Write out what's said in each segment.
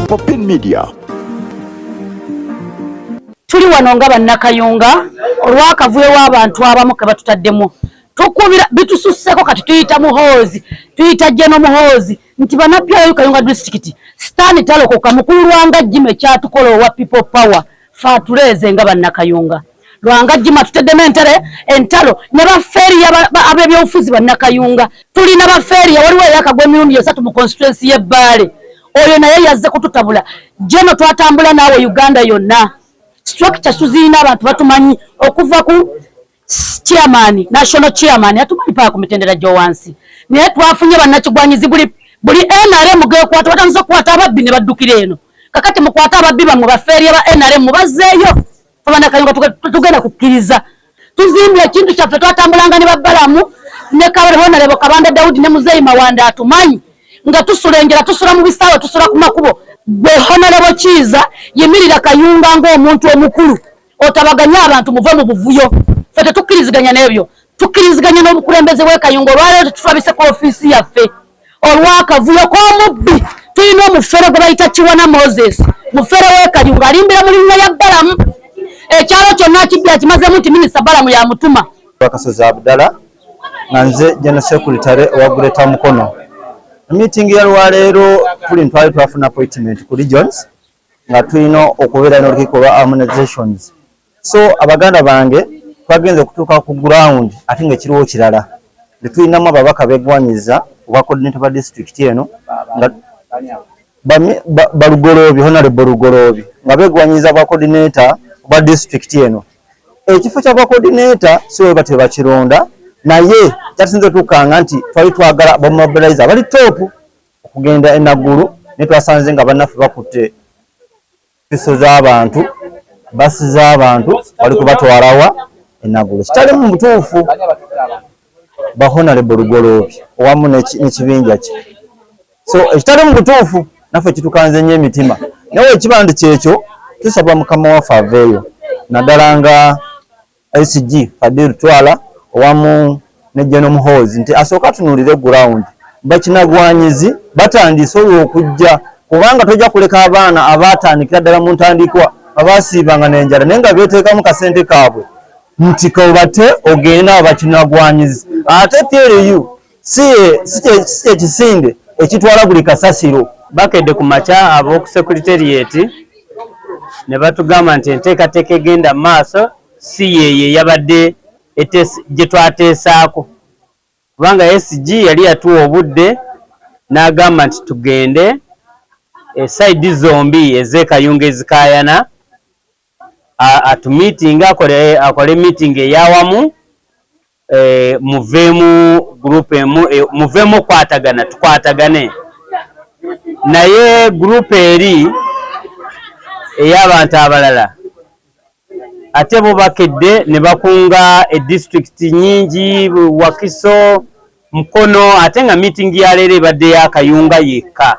Open Media. Tuli wano nga bannakayunga olw'akavuyo w'abantu abamu ke batutaddemu tukubira bitususseko kati tuyita muhoozi tuyita jeno muhoozi nti bannapyayo Kayunga district Stan talokoka mukulu lwanga jime kyatukola owa people power faatuleeze nga bannakayunga lwanga jima tuteddemu entalo ne bafeeri ab'ebyobufuzi bannakayunga tulina bafeeri waliwo eyakagwa emirundi 3 mu constituency y'Ebbaale oyo naye yazze kututabula jeno twatambula naawe Uganda yonna structure tuzina abantu batumanyi okuva ku chairman national chairman atumanyi pa ku mitendera Jowansi naye twafunye bannakigwanyizi buli NRM gekwata batanzo kwata ababbi ne baddukira eno kakati mukwata ababbi bamwe bafeeri aba NRM bazzeeyo fabana Kayunga tugenda kukkiriza tuzimbye ekintu kyaffe twatambulanga ne babbalamu ne kabale bona lebo Kabanda Daudi ne Muzeyi Mawanda atumanyi nga tusulengera tusula mu bisawo tusula ku makubo gwe Honorable Kiiza yemirira Kayunga ng'omuntu omukulu otabaganya abantu muve mu buvuyo fete tukkiriziganya n'ebyo tukkiriziganya n'obukulembeze bwe Kayunga olwaleero tutwabise ku ofiisi yaffe olw'akavuyo k'omubbi tulina omufere gwe bayita Kiwana Moses mufere w'e Kayunga alimbira mu linnya lya Balamu ekyalo kyonna kibbi akimazemu nti minisita Balamu yamutuma Kasozi Abdala nga nze General Secretary owa Greater Mukono. Meeting ya lwaleero tuli ntwali twafuna appointment ku regions nga tulina okubeera n'olukiiko lwa harmonizations. So abaganda bange twagenze okutuuka ku ground ate ng'ekiriwo kirala tulinamu ababaka beegwanyiza obwa coordinator ba district eno nga balugoloobi Honorable Lugoloobi nga beegwanyiza bwa coordinator obwa district eno. Ekifo kya bwa coordinator siwe bakironda naye kyasinze tukanga nti twali twagala bamobilize bali top okugenda enagulu ne twasanze nga bannaffe bakutte piso z'abantu basi z'abantu bali kubatwalawa enagulu kitali mu butuufu ba Honorable Lugoloobi owamu n'ekibinja kye. So ekitali mu butuufu naffe kitukanze nnyo emitima naye ekibandi kyekyo tusaba mukama waffe aveeyo naddala nga SG Fadil Twala owamu ne Jeno Muhoozi nti asooka tunuulire ground bakinagwanyizi batandise okujja kubanga tojja kuleka abaana abaatandikira ddala mu ntandikwa abaasiibanga n'enjala naye nga beeteekamu kasente kaabwe nti kobate ogenda abakinagwanyizi ate PLU si ekisinde ekitwala buli kasasiro. Bakedde ku makya ab'oku secretariat ne batugamba nti enteekateeka egenda mu maaso si yeeye yabadde gye twateesaako kubanga SG yali yatuwa obudde n'agamba nti tugende esayidi zombi ez'e Kayunga ezikaayana atumiitinga akole meeting eyawamu muveemu group emu muveemu kwatagana tukwatagane naye group eri ey'abantu abalala ate bo bakedde ne bakunga district nyingi Wakiso Mukono ate nga meeting ya leero ebadde ya Kayunga yekka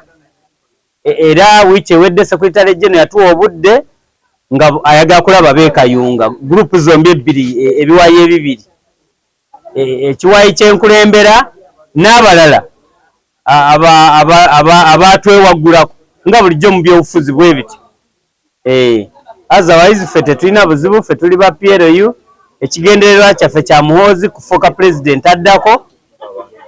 era wiiki ewedde Secretary General yatuwa obudde nga ayagala kulaba b'e Kayunga group zombi ebbiri ebiwayi ebibiri ekiwayi ky'enkulembera n'abalala abatwewaggulako nga bulijjo mu byobufuzi bwe biti otherwise ffe tetulina buzibu ffe tuli ba PLU ekigendererwa kyaffe kya Muhoozi kufuuka president addako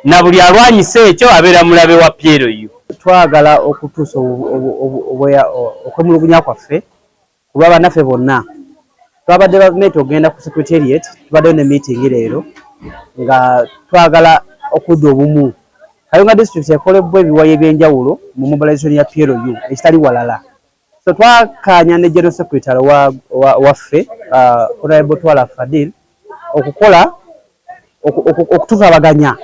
na buli alwanyisa ekyo abeera mulabe wa PLU. Twagala okutuusa okwemulugunya kwaffe ku lw'abannaffe bonna twabadde bavumenti ogenda ku secretariat tubaddeyo ne meeting leero nga twagala okudda obumu. Kayunga district ekolebwa ebiwayi ebyenjawulo mu mobilization ya PLU ekitali walala. So twakanya ne General Secretary waffe Honorable Twala Fadil okukola okututabaganya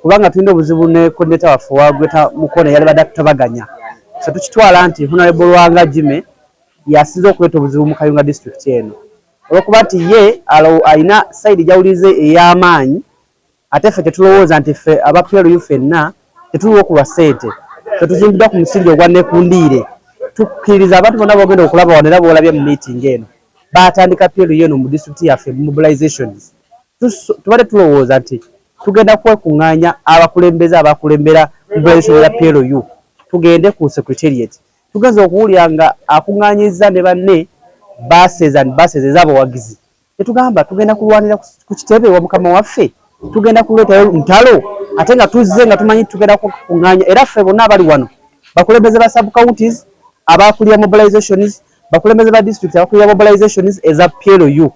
kubanga tulina obuzibu ne coordinator waffe wa Greater Mukono yali badde tutabaganya. So tukitwala nti Honorable Lwanga Jime yasinze okuleeta obuzibu mu Kayunga district eno olwokuba nti ye alina side jawulize ey'amaanyi ate ffe tetulowooza nti ffe aba PLU ffenna tetuliwo ku lwa ssente tetuzimbiddwa ku musingi ogwa nekundiire. Tukkiriza abantu bonna bogenda okulaba wano era boolabye mu meeting eno baatandika PLU eno mu district yaffe mobilizations. Tubadde tulowooza nti tugenda kwekuŋŋaanya abakulembeze abakulembera mobilization ya PLU tugende ku secretariat tugenze okuwulira nga akuŋŋaanyiza ne banne baasezeza abawagizi. Tetugamba tugenda kulwanira ku kitebe wa mukama waffe, tugenda kuleeta ntalo ate nga tuzze nga tumanyi tugenda kuŋŋaanya. Era ffe bonna abali wano bakulembeze ba sub counties abakulira mobilizations, bakulembeze ba district abakulira mobilizations eza PLU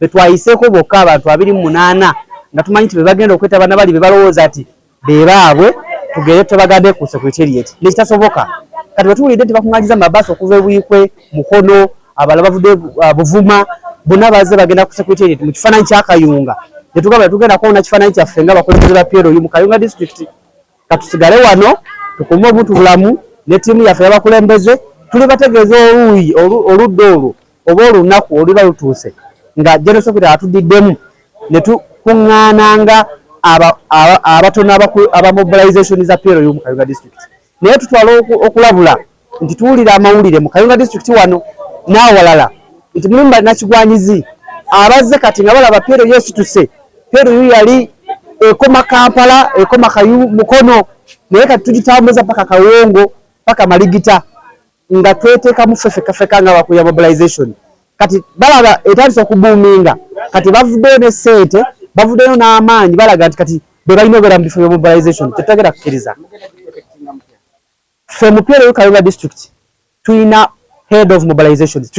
betwayiseeko bokka abantu 28 nga tumanyi nti bagenda okweta bana bali bebalowooza ati bebaabwe tugere tebagade ku secretariat nekitasoboka. Kati bwetuwulidde nti bakuŋŋaanyiza amabaasi okuva eBuyikwe, Mukono, abalala bavudde Buvuma, bonna bazze bagenda ku secretariat mu kifaananyi kya Kayunga. Netugamba tugenda kuwona kifaananyi kyaffe nga bakulembeze ba PLU mu Kayunga district. Katusigale wano tukume omuntu bulamu ne ttiimu yaffe y'abakulembeze tuli bategeeza oludda olwo oba olunaku oluba lutuuse nga General Secretary atudiddemu ne tukuŋŋaananga abatono aba mobilization za PLU mu Kayunga district. Naye tutwala okulabula nti tuwulira amawulire mu Kayunga district wano n'awalala nti mulimu bannakigwanyizi abazze kati nga balaba PLU yesituse. PLU yali ekoma Kampala, ekoma Mukono, naye kati tugitambuza paka Kawongo paka Maligita nga tweteekamu ffeffekafeka nga bakulira mobilization. Kati balaba etandise okubuuminga, kati bavuddeyo ne ssente, bavuddeyo n'amaanyi, balaga nti kati be balina obeera mu bifo bya mobilization. Tetutagenda kukkiriza. Ffe mu PLU Kayunga district tulina head of mobilizations,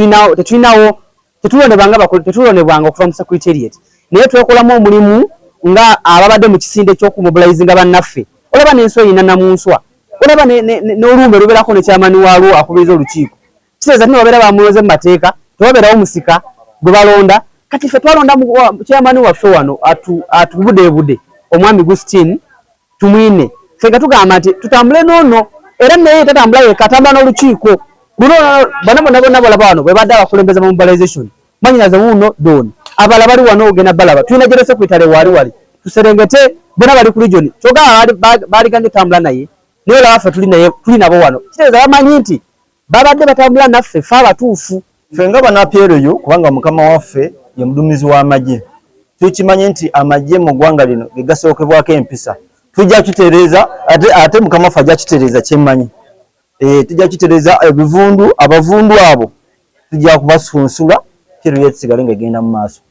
tetulondebwanga okuva mu secretariat, naye twekolamu omulimu nga ababadde mu kisinde ky'okumobilizinga bannaffe. Olaba n'enswa eyina namunswa, olaba n'olumbe lubeerako ne kyamani waalwo akubiriza olukiiko. Kitegeeza nti babeera bamuloze mu mateeka, tebabeerawo musika gwe balonda. Kati ffe twalonda kyamani waffe wano atubudeebude omwami Gustin tumwine. Ffe nga tugamba nti tutambule n'ono, era naye tatambula yekka, atambula n'olukiiko. Luno bonna balaba wano bwe badde abakulembeze mu mobilization. Mwanyinaze wuuno Doni. Abala bali wano ogenda balaba. Tulina General Secretary wali. Tuserengete bonna bali ku region. Kyokka bali ganje tambula naye. Naye olaba ffe tuli nabo wano. Kitegeeza bamanyi nti babadde batambula naffe ffe abatuufu. Ffe nga bana PLU kubanga mukama waffe ye muduumizi w'amagye. Tukimanyi nti amagye mu ggwanga lino ge gasookebwako empisa. Tujja kitereeza ate mukama waffe ajja kitereeza kyemmanyi. Tujja kitereeza abavundu abo tujja kubasunsula PLU yesigale nga egenda mu maaso.